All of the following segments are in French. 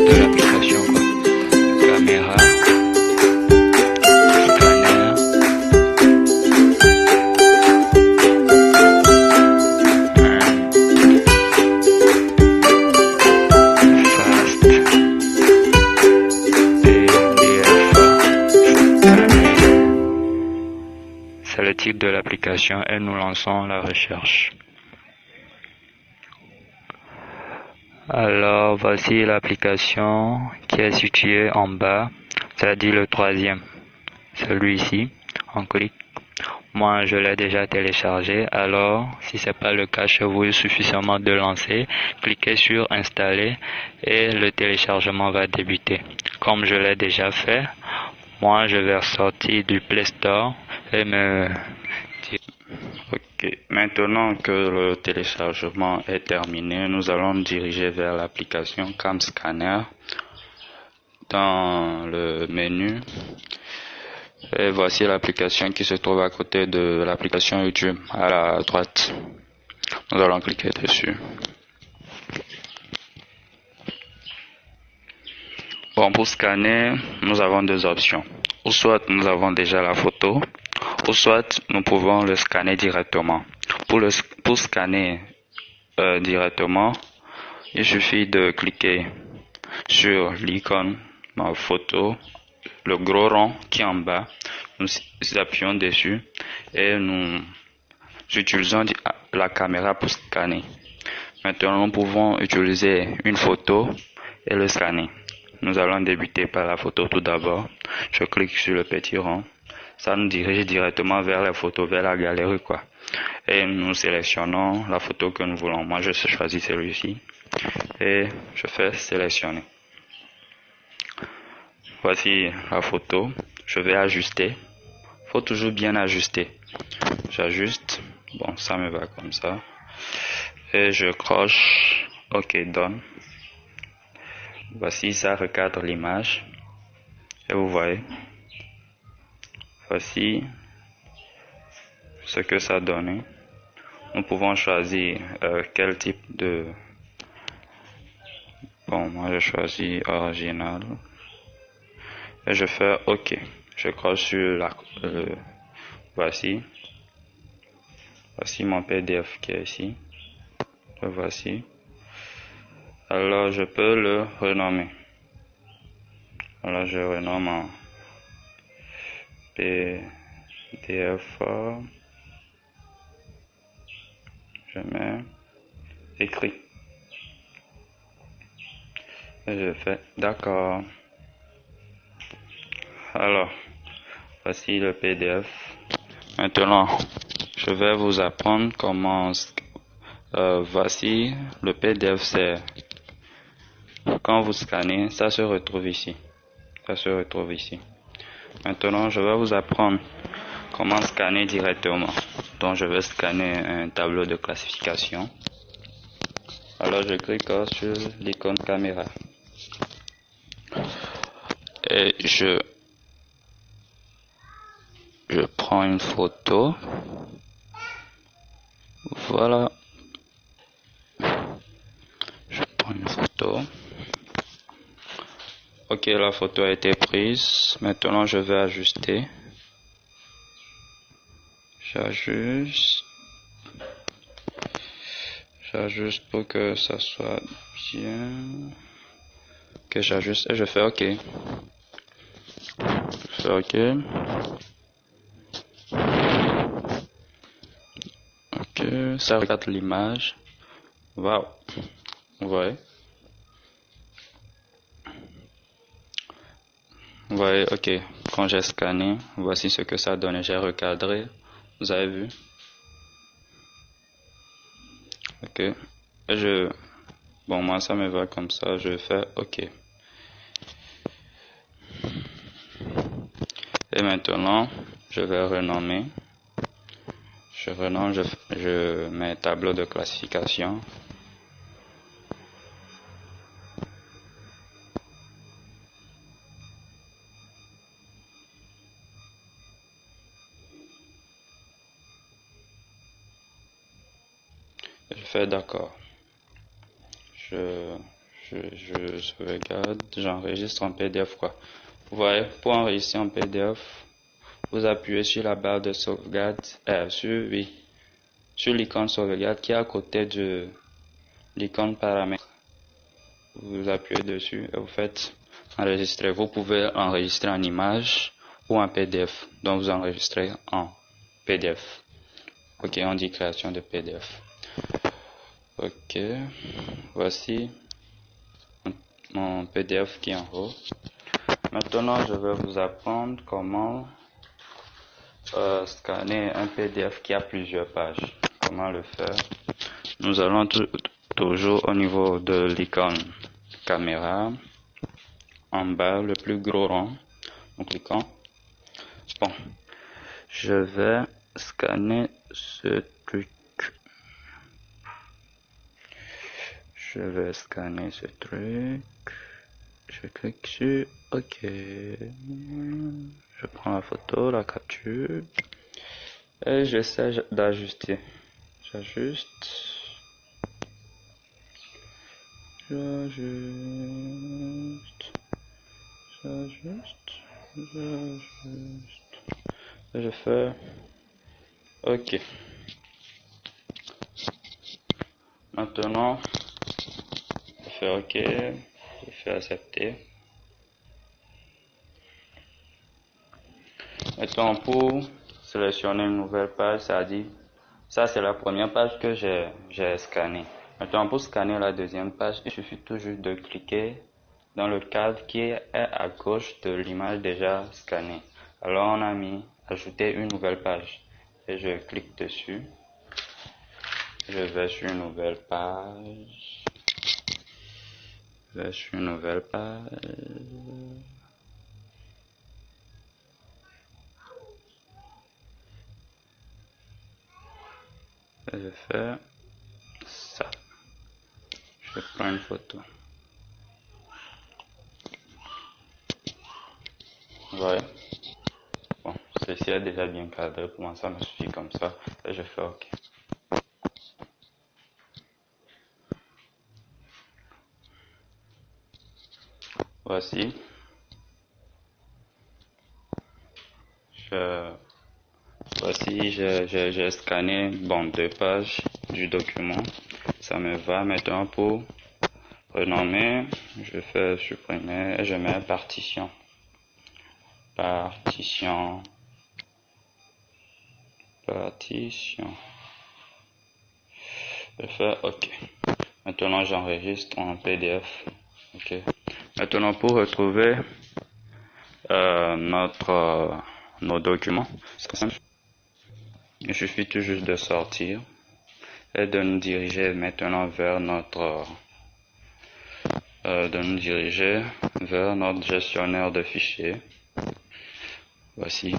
de l'application, quoi. Caméra, scanner, fast, PDF, scanner. C'est le titre de l'application et nous lançons la recherche. Alors voici l'application qui est située en bas, c'est-à-dire le troisième, celui-ci. On clique. Moi je l'ai déjà téléchargé, alors si c'est pas le cas chez vous, il suffit seulement de lancer, cliquez sur installer et le téléchargement va débuter. Comme je l'ai déjà fait, moi je vais ressortir du Play Store et me... Ok, maintenant que le téléchargement est terminé, nous allons nous diriger vers l'application CamScanner dans le menu. Et voici l'application qui se trouve à côté de l'application YouTube à la droite. Nous allons cliquer dessus. Bon, pour scanner, nous avons deux options. Ou soit nous avons déjà la photo, ou soit nous pouvons le scanner directement. Pour scanner directement, il suffit de cliquer sur l'icône ma photo, le gros rond qui est en bas. Nous appuyons dessus et nous utilisons la caméra pour scanner. Maintenant, nous pouvons utiliser une photo et le scanner. Nous allons débuter par la photo tout d'abord. Je clique sur le petit rond. Ça nous dirige directement vers la photo, vers la galerie, quoi. Et nous sélectionnons la photo que nous voulons. Moi, je choisis celui-ci. Et je fais sélectionner. Voici la photo. Je vais ajuster. Faut toujours bien ajuster. J'ajuste. Bon, ça me va comme ça. Et je croche. OK, done. Voici, ça recadre l'image. Et vous voyez. Voici ce que ça donne. Nous pouvons choisir quel type de... Bon, moi je choisis original. Et je fais OK. Je croche sur la... voici. Voici mon PDF qui est ici. Le voici. Alors je peux le renommer. Alors je renomme en PDF. Je mets écrit. Et je fais d'accord. Alors, voici le PDF. Maintenant, je vais vous apprendre comment... voici le PDF, c'est... Quand vous scannez, ça se retrouve ici. Ça se retrouve ici. Maintenant, je vais vous apprendre comment scanner directement. Donc, je vais scanner un tableau de classification. Alors, je clique sur l'icône caméra. Et je prends une photo. Voilà. Je prends une photo. Ok, la photo a été prise. Maintenant, je vais ajuster. J'ajuste. J'ajuste pour que ça soit bien. Ok, j'ajuste et je fais OK. Je fais OK. Ok, ça regarde l'image. Waouh. Vous voyez? Vous voyez, ok. Quand j'ai scanné, voici ce que ça donne. J'ai recadré. Vous avez vu? Ok. Et bon, moi ça me va comme ça. Je fais OK. Et maintenant, je vais renommer. Je renomme, je mets tableau de classification. Je fais d'accord. Je je sauvegarde, j'enregistre en PDF quoi. Vous voyez, pour enregistrer en PDF, vous appuyez sur la barre de sauvegarde, sur l'icône sauvegarde qui est à côté de l'icône paramètres. Vous appuyez dessus et vous faites enregistrer. Vous pouvez enregistrer en image ou en PDF. Donc vous enregistrez en PDF. Ok, on dit création de PDF. Ok, voici mon PDF qui est en haut. Maintenant, je vais vous apprendre comment scanner un PDF qui a plusieurs pages. Comment le faire? Nous allons toujours au niveau de l'icône caméra, en bas, le plus gros rond. Nous cliquons. Bon, je vais scanner ce truc. Je vais scanner ce truc. Je clique sur OK. Je prends la photo, la capture. Et j'essaie d'ajuster. J'ajuste. Et je fais OK. Maintenant, je fais OK. Je fais accepter. Maintenant, pour sélectionner une nouvelle page, ça dit, ça c'est la première page que j'ai scannée. Maintenant, pour scanner la deuxième page, il suffit toujours de cliquer dans le cadre qui est à gauche de l'image déjà scannée. Alors, on a mis ajouter une nouvelle page et je clique dessus. Je vais sur une nouvelle page. Je vais sur une nouvelle page. Et je fais ça. Je prends une photo. Ouais. Bon, ceci est déjà bien cadré. Pour moi, ça me suffit comme ça. Et je fais OK. Voici. Voici, j'ai scanné, bon, 2 pages du document. Ça me va. Maintenant pour renommer, je fais supprimer et je mets partition. Partition. Je fais OK. Maintenant j'enregistre en PDF. OK. Maintenant pour retrouver nos documents, il suffit tout juste de sortir et de nous diriger maintenant vers notre gestionnaire de fichiers. Voici.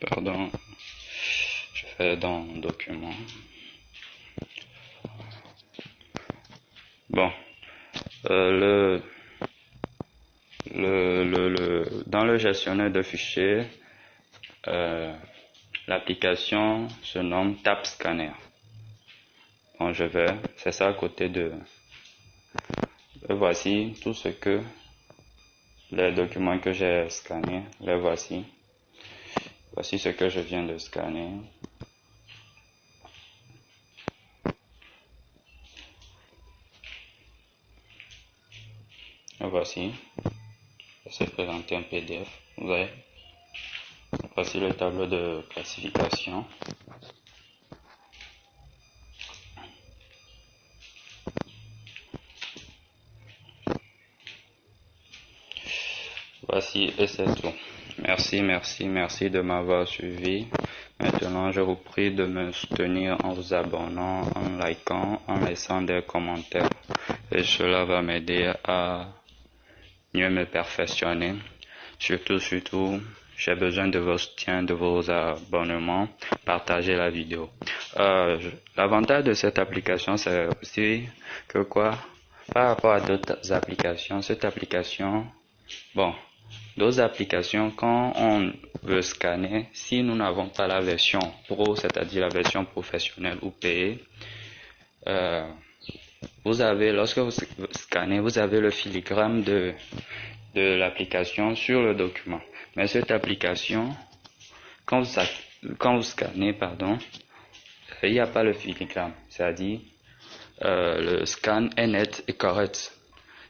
Pardon. Je fais dans document. Bon. Dans le gestionnaire de fichiers, l'application se nomme TabScanner. Bon, c'est ça à côté de. Et voici tout ce que les documents que j'ai scannés, les voici. Voici ce que je viens de scanner. Et voici. Ça s'est présenté en PDF. Vous voyez. Voici le tableau de classification. Voici et c'est tout. Merci de m'avoir suivi. Maintenant, je vous prie de me soutenir en vous abonnant, en likant, en laissant des commentaires. Et cela va m'aider à mieux me perfectionner. Surtout, j'ai besoin de vos soutiens, de vos abonnements. Partagez la vidéo. L'avantage de cette application, c'est aussi que par rapport à d'autres applications, cette application, d'autres applications, quand on veut scanner, si nous n'avons pas la version pro, c'est-à-dire la version professionnelle ou payée, lorsque vous scannez, vous avez le filigrane de l'application sur le document. Mais cette application, quand vous scannez, pardon, il n'y a pas le filigrane. C'est-à-dire, le scan est net et correct.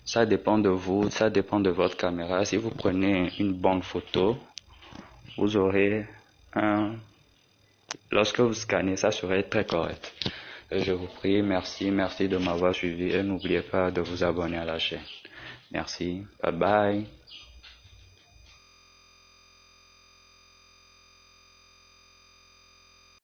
Ça dépend de vous, ça dépend de votre caméra. Si vous prenez une bonne photo, vous aurez lorsque vous scannez, ça serait très correct. Je vous prie, merci de m'avoir suivi et n'oubliez pas de vous abonner à la chaîne. Merci, bye bye.